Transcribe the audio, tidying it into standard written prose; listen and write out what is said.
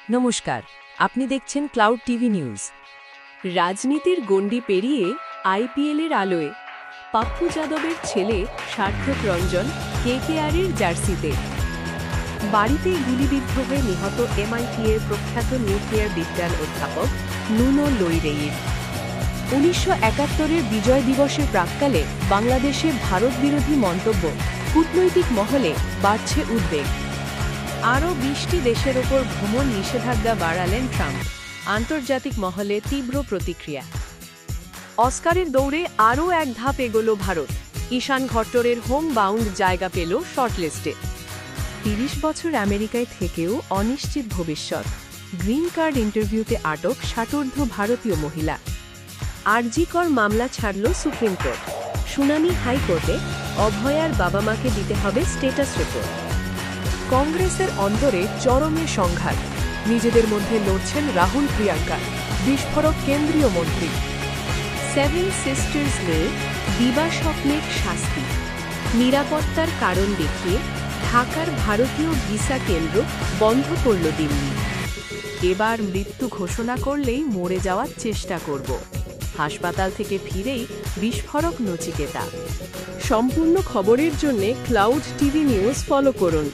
নমস্কার, আপনি দেখছেন ক্লাউড টিভি নিউজ। রাজনীতির গণ্ডি পেরিয়ে আইপিএলের আলোয় পাপ্পু যাদবের ছেলে সার্থক রঞ্জন কেকেআরের জার্সিতে। বাড়িতেই গুলিবিদ্ধ হয়ে নিহত এমআইটি-এর প্রখ্যাত নিউক্লিয়ার বিজ্ঞান অধ্যাপক নুনো লোইরেইর। ১৯৭১-এর বিজয় দিবসের প্রাক্কালে বাংলাদেশে ভারতবিরোধী মন্তব্য, কূটনৈতিক মহলে বাড়ছে উদ্বেগ। আরও ২০টি দেশের ওপর ভ্রমণ নিষেধাজ্ঞা বাড়ালেন ট্রাম্প, আন্তর্জাতিক মহলে তীব্র প্রতিক্রিয়া। অস্কারের দৌড়ে আরও এক ধাপ এগোল ভারত, ঈশান খট্টরের হোম বাউন্ড জায়গা পেল শর্টলিস্টে। ৩০ বছর আমেরিকায় থেকেও অনিশ্চিত ভবিষ্যৎ, গ্রিন কার্ড ইন্টারভিউতে আটক ৬০ ভারতীয় মহিলা। আরজিকর মামলা ছাড়ল সুপ্রিম কোর্ট, শুনানি হাইকোর্টে, অভয়ার বাবা মাকে দিতে হবে স্ট্যাটাস রিপোর্ট। কংগ্রেসের অন্দরে চরমে সংঘাত, নিজেদের মধ্যে লড়ছেন রাহুল প্রিয়াঙ্কা, বিস্ফোরক কেন্দ্রীয় মন্ত্রী। সেভেন সিস্টার্স নিয়ে দিবা স্বপ্নের শাস্তি, নিরাপত্তার কারণ দেখিয়ে ঢাকার ভারতীয় ভিসা কেন্দ্র বন্ধ করল দিল্লি। এবার মৃত্যু ঘোষণা করলেই মরে যাওয়ার চেষ্টা করব, হাসপাতাল থেকে ফিরেই বিস্ফোরক নচিকেতা। সম্পূর্ণ খবরের জন্য ক্লাউড টিভি নিউজ ফলো করুন।